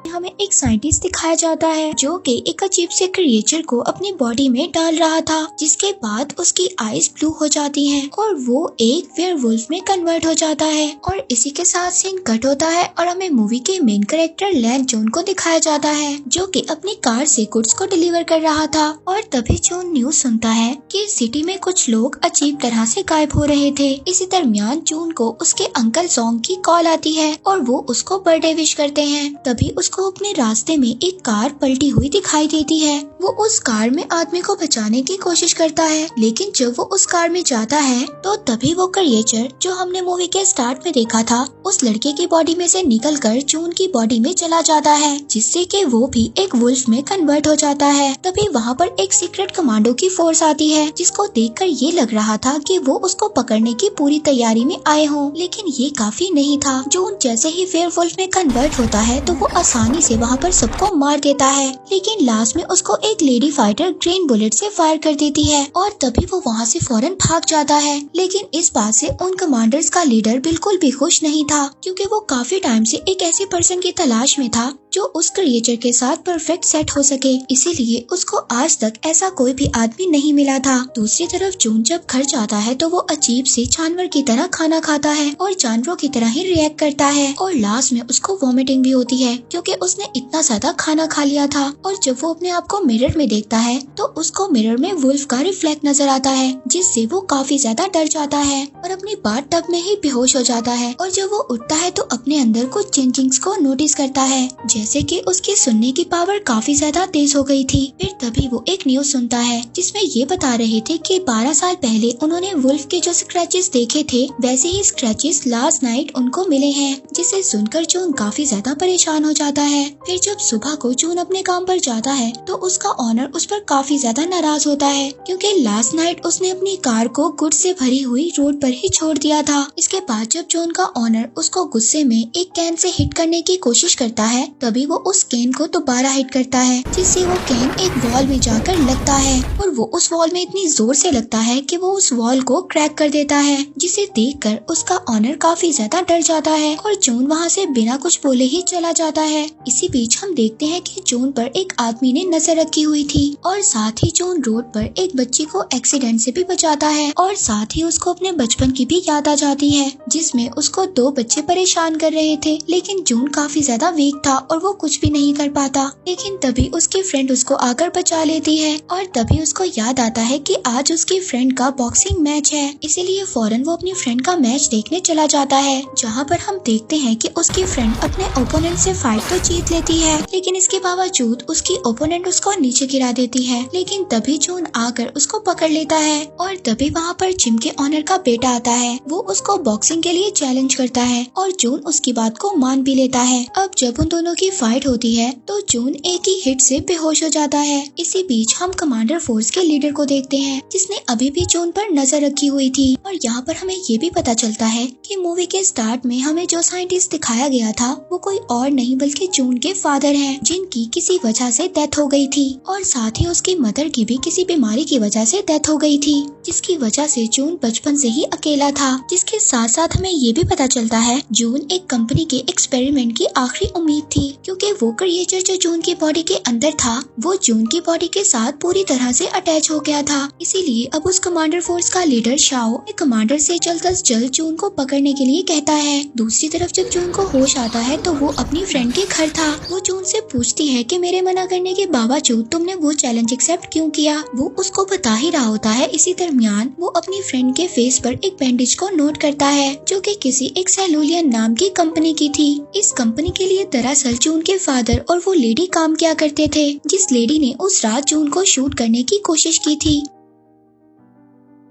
हमें एक साइंटिस्ट दिखाया जाता है जो कि एक अजीब से क्रिएचर को अपनी बॉडी में डाल रहा था, जिसके बाद उसकी आईज ब्लू हो जाती हैं और वो एक वेयरवुल्फ में कन्वर्ट हो जाता है। और इसी के साथ सीन कट होता है और हमें मूवी के मेन कैरेक्टर लैन जून को दिखाया जाता है जो कि अपनी कार से गुड्स को डिलीवर कर रहा था। और तभी जून न्यूज सुनता है कि सिटी में कुछ लोग अजीब तरह से गायब हो रहे थे। इसी दरमियान जून को उसके अंकल सॉन्ग की कॉल आती है और वो उसको बर्थडे विश करते हैं। तभी उसको अपने रास्ते में एक कार पलटी हुई दिखाई देती है। वो उस कार में आदमी को बचाने की कोशिश करता है, लेकिन जब वो उस कार में जाता है तो तभी वो क्रिएचर जो हमने मूवी के स्टार्ट में देखा था उस लड़के की बॉडी में से निकलकर जून की बॉडी में चला जाता है, जिससे कि वो भी एक वुल्फ में कन्वर्ट हो जाता है। तभी वहाँ पर एक सीक्रेट कमांडो की फोर्स आती है, जिसको देखकर ये लग रहा था कि वो उसको पकड़ने की पूरी तैयारी में आए हों, लेकिन ये काफी नहीं था। जून जैसे ही वेयरवुल्फ में कन्वर्ट होता है तो वो आसानी से वहाँ पर सबको मार देता है, लेकिन लास्ट में उसको एक लेडी फाइटर ग्रीन बुलेट से फायर कर देती है और तभी वो वहाँ से फौरन भाग जाता है। लेकिन इस बात से उन कमांडर्स का लीडर बिल्कुल भी खुश नहीं था, क्योंकि वो काफी टाइम से एक ऐसे पर्सन की तलाश में था जो उस क्रिएचर के साथ परफेक्ट सेट हो सके, इसीलिए उसको आज तक ऐसा कोई भी आदमी नहीं मिला था। दूसरी तरफ जून जब घर जाता है तो वो अजीब से जानवर की तरह खाना खाता है और जानवरों की तरह ही रिएक्ट करता है और लास्ट में उसको वॉमिटिंग भी होती है, क्योंकि उसने इतना ज्यादा खाना खा लिया था। और जब वो अपने आप को मिरर में देखता है तो उसको मिरर में वुल्फ का रिफ्लेक्ट नजर आता है, जिससे वो काफी ज्यादा डर जाता है और अपनी बाथ टब में ही बेहोश हो जाता है। और जब वो उठता है तो अपने अंदर कुछ चेंजिंग्स को नोटिस करता है, जैसे कि उसकी सुनने की पावर काफी ज्यादा तेज हो गई थी। फिर तभी वो एक न्यूज सुनता है जिसमें ये बता रहे थे कि 12 साल पहले उन्होंने वुल्फ के जो स्क्रैचेस देखे थे वैसे ही स्क्रैचेस लास्ट नाइट उनको मिले हैं, जिसे सुनकर जून काफी ज्यादा परेशान हो जाता है। फिर जब सुबह को जून अपने काम पर जाता है तो उसका ऑनर उस पर काफी ज्यादा नाराज होता है, क्योंकि लास्ट नाइट उसने अपनी कार को गुड्स से भरी हुई रोड पर ही छोड़ दिया था। इसके बाद जब जून का ऑनर उसको गुस्से में एक कैन से हिट करने की कोशिश करता है तभी वो उस कैन को दोबारा हिट करता है, जिससे वो कैन एक वॉल में जाकर लगता है और वो उस वॉल में इतनी जोर से लगता है कि वो उस वॉल को क्रैक कर देता है, जिसे देखकर उसका ऑनर काफी ज्यादा डर जाता है और जून वहाँ से बिना कुछ बोले ही चला जाता है। इसी बीच हम देखते हैं कि जून पर एक आदमी ने नजर रखी हुई थी और साथ ही जून रोड पर एक बच्ची को एक्सीडेंट से भी बचाता है और साथ ही उसको अपने बचपन की भी याद आ जाती है, जिसमें उसको 2 बच्चे परेशान कर रहे थे, लेकिन जून काफी ज्यादा वीक था और वो कुछ भी नहीं कर पाता। लेकिन तभी उसकी फ्रेंड उसको आकर बचा लेती है और तभी उसको याद आता है कि आज उसकी फ्रेंड का बॉक्सिंग मैच है, इसीलिए फौरन वो अपनी फ्रेंड का मैच देखने चला जाता है, जहाँ पर हम देखते हैं कि उसकी फ्रेंड अपने ओपोनेंट से फाइट तो जीत लेती है, लेकिन इसके बावजूद उसकी ओपोनेंट उसको नीचे गिरा देती है। लेकिन तभी जून आकर उसको पकड़ लेता है और तभी वहाँ पर जिम के ऑनर का बेटा आता है। वो उसको बॉक्सिंग के लिए चैलेंज करता है और जून उसकी बात को मान भी लेता है। अब जब उन दोनों की फाइट होती है तो जून एक ही हिट से बेहोश हो जाता है। इसी बीच हम कमांडर फोर्स के लीडर को देखते हैं, जिसने अभी भी जून पर नजर रखी हुई थी। और यहाँ पर हमें ये भी पता चलता है कि मूवी के स्टार्ट में हमें जो साइंटिस्ट दिखाया गया था वो कोई और नहीं बल्कि जून के फादर हैं, जिनकी किसी वजह से डेथ हो गई थी और साथ ही उसकी मदर की भी किसी बीमारी की वजह से डेथ हो गई थी, जिसकी वजह से जून बचपन से ही अकेला था। जिसके साथ साथ हमें ये भी पता चलता है जून एक कंपनी के एक्सपेरिमेंट की आखिरी उम्मीद थी, क्योंकि वो क्रिएचर जो जून की बॉडी के अंदर था वो जून की बॉडी के साथ पूरी तरह से अटैच हो गया था। इसीलिए अब उस कमांडर फोर्स का लीडर शाओ कमांडर से जल्द अज जल्द जून को पकड़ने के लिए कहता है। दूसरी तरफ जब जून को होश आता है तो वो अपनी फ्रेंड के घर था। वो जून से पूछती है कि मेरे मना करने के बावजूद तुमने वो चैलेंज एक्सेप्ट क्यों किया। वो उसको बता ही रहा होता है। इसी दरमियान वो अपनी फ्रेंड के फेस पर एक बैंडेज को नोट करता है, जो कि किसी एक सेलुलियन नाम की कंपनी की थी। इस कंपनी के लिए दरअसल जून के फादर और वो लेडी काम किया करते थे, जिस लेडी ने उस रात जून को शूट करने की कोशिश की थी।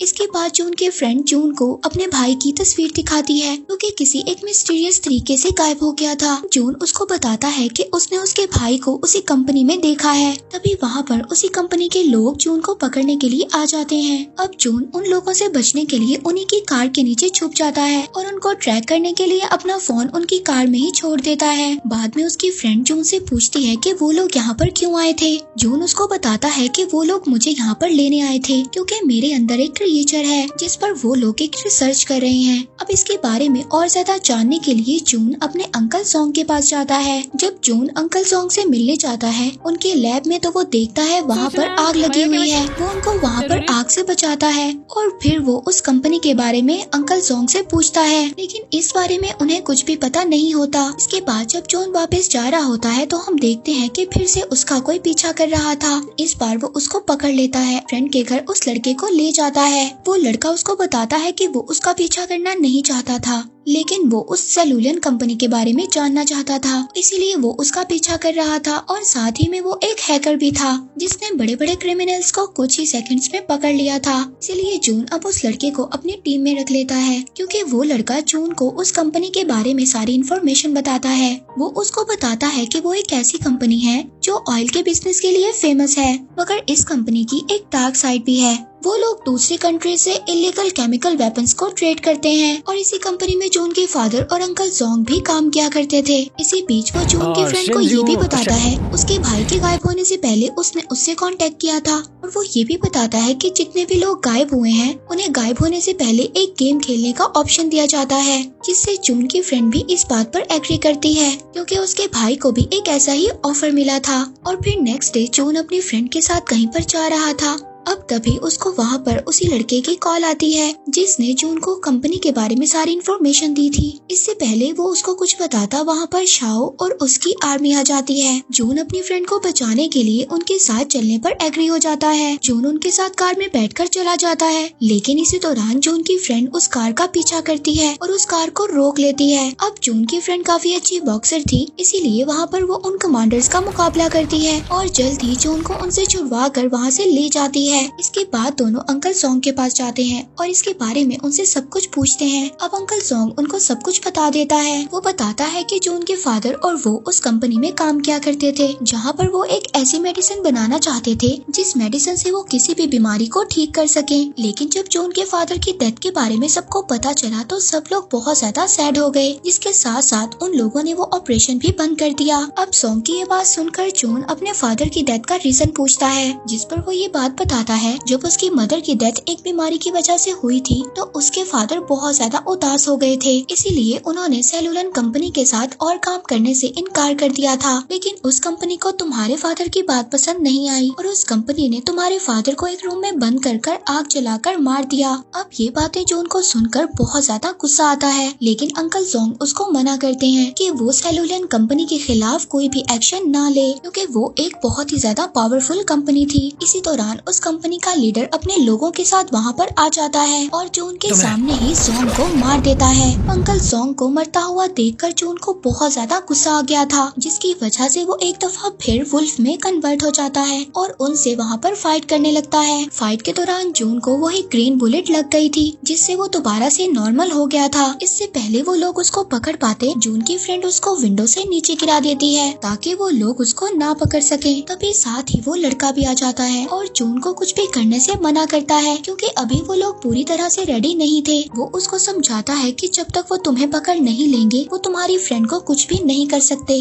इसके बाद जून के फ्रेंड जून को अपने भाई की तस्वीर दिखाती है, जो कि किसी एक मिस्टीरियस तरीके से गायब हो गया था। जून उसको बताता है कि उसने उसके भाई को उसी कंपनी में देखा है। तभी वहाँ पर उसी कंपनी के लोग जून को पकड़ने के लिए आ जाते हैं। अब जून उन लोगों से बचने के लिए उन्हीं की कार के नीचे छुप जाता है और उनको ट्रैक करने के लिए अपना फोन उनकी कार में ही छोड़ देता है। बाद में उसकी फ्रेंड जून से पूछती है कि वो लोग यहाँ पर क्यों आए थे। जून उसको बताता है कि वो लोग मुझे यहाँ पर लेने आए थे, क्योंकि मेरे अंदर एक क्रिएचर है जिस पर वो लोग एक रिसर्च कर रहे हैं। अब इसके बारे में और ज्यादा जानने के लिए जून अपने अंकल सॉन्ग के पास जाता है। जब जून अंकल सॉन्ग से मिलने जाता है उनके लैब में तो वो देखता है वहाँ पर आग लगी हुई है। वो उनको वहाँ पर आग से बचाता है और फिर वो उस कंपनी के बारे में अंकल सॉन्ग से पूछता है, लेकिन इस बारे में उन्हें कुछ भी पता नहीं होता। इसके बाद जब जून वापस जा रहा होता है तो हम देखते हैं कि फिर से उसका कोई पीछा कर रहा था। इस बार वो उसको पकड़ लेता है, फ्रेंड के घर उस लड़के को ले जाता है। वो लड़का उसको बताता है कि वो उसका पीछा करना नहीं चाहता था, लेकिन वो उस सेलुलियन कंपनी के बारे में जानना चाहता था, इसीलिए वो उसका पीछा कर रहा था। और साथ ही में वो एक हैकर भी था जिसने बड़े बड़े क्रिमिनल्स को कुछ ही सेकंड्स में पकड़ लिया था। इसीलिए जून अब उस लड़के को अपनी टीम में रख लेता है, क्योंकि वो लड़का जून को उस कंपनी के बारे में सारी इन्फॉर्मेशन बताता है। वो उसको बताता है कि वो एक ऐसी कंपनी है जो ऑयल के बिजनेस के लिए फेमस है, मगर इस कंपनी की एक डार्क साइड भी है। वो लोग दूसरी कंट्री से इलीगल केमिकल वेपन्स को ट्रेड करते हैं और इसी कंपनी में जून के फादर और अंकल जोंग भी काम किया करते थे। इसी बीच वो जून के फ्रेंड को ये भी बताता है उसके भाई के गायब होने से पहले उसने उससे कांटेक्ट किया था, और वो ये भी बताता है कि जितने भी लोग गायब हुए हैं उन्हें गायब होने से पहले एक गेम खेलने का ऑप्शन दिया जाता है, जिससे जून की फ्रेंड भी इस बात पर एग्री करती है, क्योंकि उसके भाई को भी एक ऐसा ही ऑफर मिला था। और फिर नेक्स्ट डे जून अपनी फ्रेंड के साथ कहीं पर जा रहा था। अब तभी उसको वहाँ पर उसी लड़के की कॉल आती है जिसने जून को कंपनी के बारे में सारी इन्फॉर्मेशन दी थी। इससे पहले वो उसको कुछ बताता वहाँ पर शाओ और उसकी आर्मी आ जाती है। जून अपनी फ्रेंड को बचाने के लिए उनके साथ चलने पर एग्री हो जाता है। जून उनके साथ कार में बैठकर चला जाता है, लेकिन इसी दौरान जून की फ्रेंड उस कार का पीछा करती है और उस कार को रोक लेती है। अब जून की फ्रेंड काफी अच्छी बॉक्सर थी, इसीलिए वहाँ पर वो उन कमांडर्स का मुकाबला करती है और जल्द ही जून को उनसे छुड़वा कर वहाँ से ले जाती है। इसके बाद दोनों अंकल सॉन्ग के पास जाते हैं और इसके बारे में उनसे सब कुछ पूछते हैं। अब अंकल सॉन्ग उनको सब कुछ बता देता है। वो बताता है कि जून के फादर और वो उस कंपनी में काम किया करते थे जहाँ पर वो एक ऐसी मेडिसिन बनाना चाहते थे जिस मेडिसिन से वो किसी भी बीमारी को ठीक कर सके। लेकिन जब जून के फादर की डेथ के बारे में सबको पता चला तो सब लोग बहुत ज्यादा सैड हो गए, जिसके साथ साथ उन लोगों ने वो ऑपरेशन भी बंद कर दिया। अब सॉन्ग की ये बात सुनकर जून अपने फादर की डेथ का रीजन पूछता है, जिस पर वो ये बात बताता है जब उसकी मदर की डेथ एक बीमारी की वजह से हुई थी तो उसके फादर बहुत ज्यादा उदास हो गए थे, इसीलिए उन्होंने सेलुलन कंपनी के साथ और काम करने से इनकार कर दिया था। लेकिन उस कंपनी को तुम्हारे फादर की बात पसंद नहीं आई और उस कंपनी ने तुम्हारे फादर को एक रूम में बंद कर आग जलाकर मार दिया। अब ये बातें जून को सुनकर बहुत ज्यादा गुस्सा आता है, लेकिन अंकल जोंग उसको मना करते हैं कि वो सेलुलन कंपनी के खिलाफ कोई भी एक्शन ना ले, क्योंकि वो एक बहुत ही ज्यादा पावरफुल कंपनी थी। इसी दौरान उस कंपनी का लीडर अपने लोगों के साथ वहाँ पर आ जाता है और जून के सामने ही जोंग को मार देता है। अंकल जोंग को मरता हुआ देखकर जून को बहुत ज्यादा गुस्सा आ गया था, जिसकी वजह से वो एक दफा फिर वुल्फ में कन्वर्ट हो जाता है और उनसे वहाँ पर फाइट करने लगता है। फाइट के दौरान जून को वही ग्रीन बुलेट लग गई थी, जिससे वो दोबारा से नॉर्मल हो गया था। इससे पहले वो लोग उसको पकड़ पाते, जून की फ्रेंड उसको विंडो से नीचे गिरा देती है ताकि वो लोग उसको ना पकड़ सके। तभी साथ ही वो लड़का भी आ जाता है और जून को कुछ भी करने से मना करता है, क्योंकि अभी वो लोग पूरी तरह से रेडी नहीं थे। वो उसको समझाता है कि जब तक वो तुम्हें पकड़ नहीं लेंगे वो तुम्हारी फ्रेंड को कुछ भी नहीं कर सकते।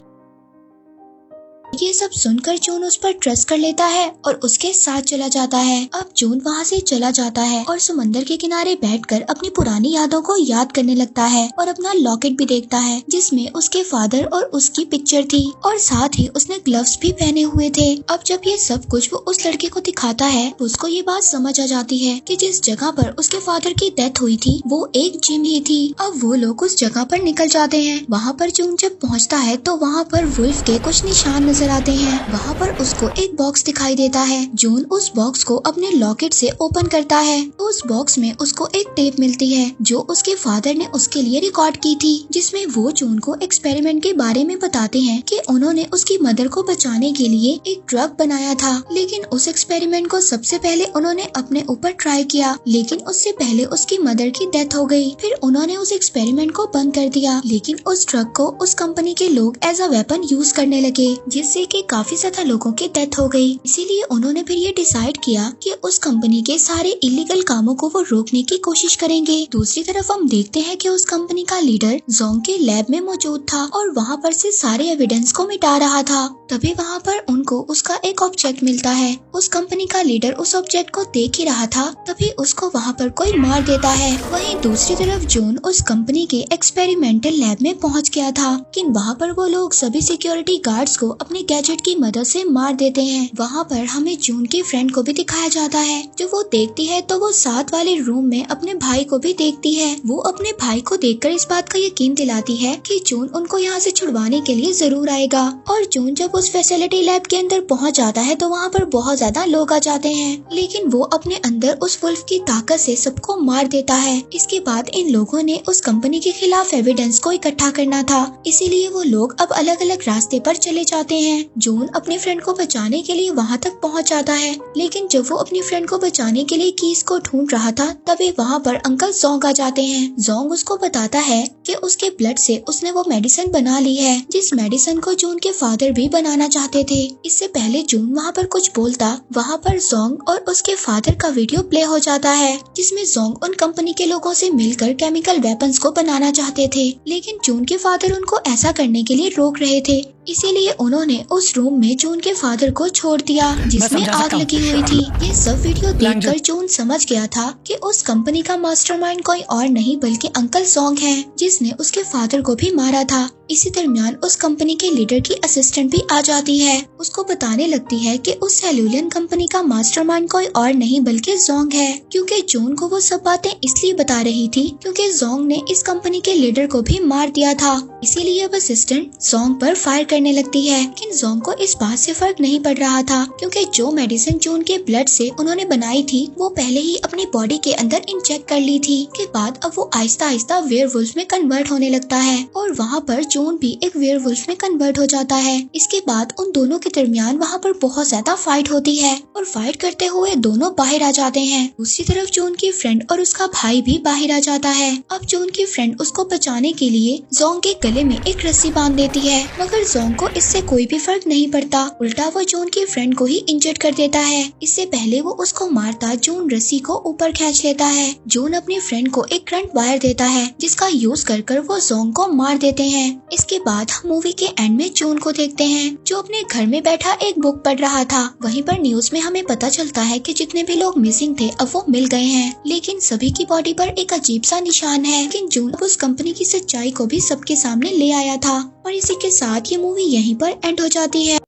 ये सब सुनकर जून उस पर ट्रस्ट कर लेता है और उसके साथ चला जाता है। अब जून वहाँ से चला जाता है और समंदर के किनारे बैठकर अपनी पुरानी यादों को याद करने लगता है और अपना लॉकेट भी देखता है जिसमें उसके फादर और उसकी पिक्चर थी और साथ ही उसने ग्लव्स भी पहने हुए थे। अब जब ये सब कुछ वो उस लड़के को दिखाता है उसको ये बात समझ आ जाती है कि जिस जगह पर उसके फादर की डेथ हुई थी वो एक जिम ही थी। अब वो लोग उस जगह पर निकल जाते हैं। वहाँ पर जून जब पहुँचता है तो वहाँ पर वुल्फ के कुछ निशान नजर आते हैं। वहाँ पर उसको एक बॉक्स दिखाई देता है। जून उस बॉक्स को अपने लॉकेट से ओपन करता है तो उस बॉक्स में उसको एक टेप मिलती है जो उसके फादर ने उसके लिए रिकॉर्ड की थी, जिसमें वो जून को एक्सपेरिमेंट के बारे में बताते हैं कि उन्होंने उसकी मदर को बचाने के लिए एक ड्रग बनाया था। लेकिन उस एक्सपेरिमेंट को सबसे पहले उन्होंने अपने ऊपर ट्राई किया, लेकिन उससे पहले उसकी मदर की डेथ हो गई। फिर उन्होंने उस एक्सपेरिमेंट को बंद कर दिया, लेकिन उस ड्रग को उस कंपनी के लोग एज अ वेपन यूज करने लगे, जिससे कि काफी ज्यादा लोगों की डेथ हो गई। इसीलिए उन्होंने फिर ये डिसाइड किया कि उस कंपनी के सारे इलीगल कामों को वो रोकने की कोशिश करेंगे। दूसरी तरफ हम देखते हैं कि उस कंपनी का लीडर जोंग के लैब में मौजूद था और वहाँ पर से सारे एविडेंस को मिटा रहा था। तभी वहाँ पर उनको उसका एक ऑब्जेक्ट मिलता है। उस कंपनी का लीडर उस ऑब्जेक्ट को देख ही रहा था, तभी उसको वहाँ पर कोई मार देता है। वहीं दूसरी तरफ जून उस कंपनी के एक्सपेरिमेंटल लैब में पहुँच गया था, लेकिन वहाँ पर वो लोग सभी सिक्योरिटी गार्ड्स को अपने गैजेट की मदद से मार देते हैं। वहाँ पर हमें जून की फ्रेंड को भी दिखाया जाता है। जो वो देखती है तो वो साथ वाले रूम में अपने भाई को भी देखती है। वो अपने भाई को देखकर इस बात का यकीन दिलाती है कि जून उनको यहाँ से छुड़वाने के लिए जरूर आएगा। और जून जब उस फैसिलिटी लैब के अंदर पहुँच जाता है तो वहाँ पर बहुत ज्यादा लोग आ जाते हैं, लेकिन वो अपने अंदर उस वुल्फ की ताकत से सबको मार देता है। इसके बाद इन लोगों ने उस कंपनी के खिलाफ एविडेंस को इकट्ठा करना था, इसीलिए वो लोग अब अलग अलग रास्ते पर चले जाते हैं। जून अपनी फ्रेंड को बचाने के लिए वहाँ तक पहुँच जाता है, लेकिन जब वो अपनी फ्रेंड को बचाने के लिए कीज को ढूंढ रहा था तभी वहाँ पर अंकल जोंग आ जाते हैं। जोंग उसको बताता है कि उसके ब्लड से उसने वो मेडिसिन बना ली है, जिस मेडिसिन को जून के फादर भी बनाना चाहते थे। इससे पहले जून वहाँ पर कुछ बोलता, वहाँ पर जोंग और उसके फादर का वीडियो प्ले हो जाता है, जिसमें जोंग उन कंपनी के लोगों से मिलकर केमिकल वेपन्स को बनाना चाहते थे, लेकिन जून के फादर उनको ऐसा करने के लिए रोक रहे थे। इसीलिए उन्होंने उस रूम में जून के फादर को छोड़ दिया जिसमें आग लगी हुई थी। ये सब वीडियो देखकर जून समझ गया था कि उस कंपनी का मास्टरमाइंड कोई और नहीं बल्कि अंकल जोंग है, जिसने उसके फादर को भी मारा था। इसी दरमियान उस कंपनी के लीडर की असिस्टेंट भी आ जाती है। उसको बताने लगती है कि उस सेल्यूलियन कंपनी का मास्टरमाइंड कोई और नहीं बल्कि जोंग है, क्योंकि जून को वो सब बातें इसलिए बता रही थी क्योंकि जोंग ने इस कंपनी के लीडर को भी मार दिया था। इसीलिए अब असिस्टेंट जोंग पर फायर करने लगती है, लेकिन जोंग को इस बात से फर्क नहीं पड़ रहा था क्योंकि जो मेडिसिन जून के ब्लड से उन्होंने बनाई थी वो पहले ही अपनी बॉडी के अंदर इंजेक्ट कर ली थी। के बाद अब वो आहिस्ता आहिस्ता वेयरवुल्फ में कन्वर्ट होने लगता है और वहाँ पर जून भी एक वेयरवुल्फ में कन्वर्ट हो जाता है। इसके बाद उन दोनों के दरमियान वहाँ पर बहुत ज्यादा फाइट होती है और फाइट करते हुए दोनों बाहर आ जाते हैं। दूसरी तरफ जून की फ्रेंड और उसका भाई भी बाहर आ जाता है। अब जून की फ्रेंड उसको बचाने के लिए जोंग के गले में एक रस्सी बांध देती है, मगर जोंग को इससे कोई भी फर्क नहीं पड़ता। उल्टा वो जून की फ्रेंड को ही इंजर्ड कर देता है। इससे पहले वो उसको मारता जून रस्सी को ऊपर खींच लेता है। जून अपनी फ्रेंड को एक करंट वायर देता है जिसका यूज कर वो जोंग को मार देते हैं। इसके बाद हम मूवी के एंड में जून को देखते हैं जो अपने घर में बैठा एक बुक पढ़ रहा था। वहीं पर न्यूज में हमें पता चलता है कि जितने भी लोग मिसिंग थे अब वो मिल गए हैं, लेकिन सभी की बॉडी पर एक अजीब सा निशान है। लेकिन जून उस कंपनी की सच्चाई को भी सबके सामने ले आया था। और इसी के साथ ये मूवी यहीं पर एंड हो जाती है।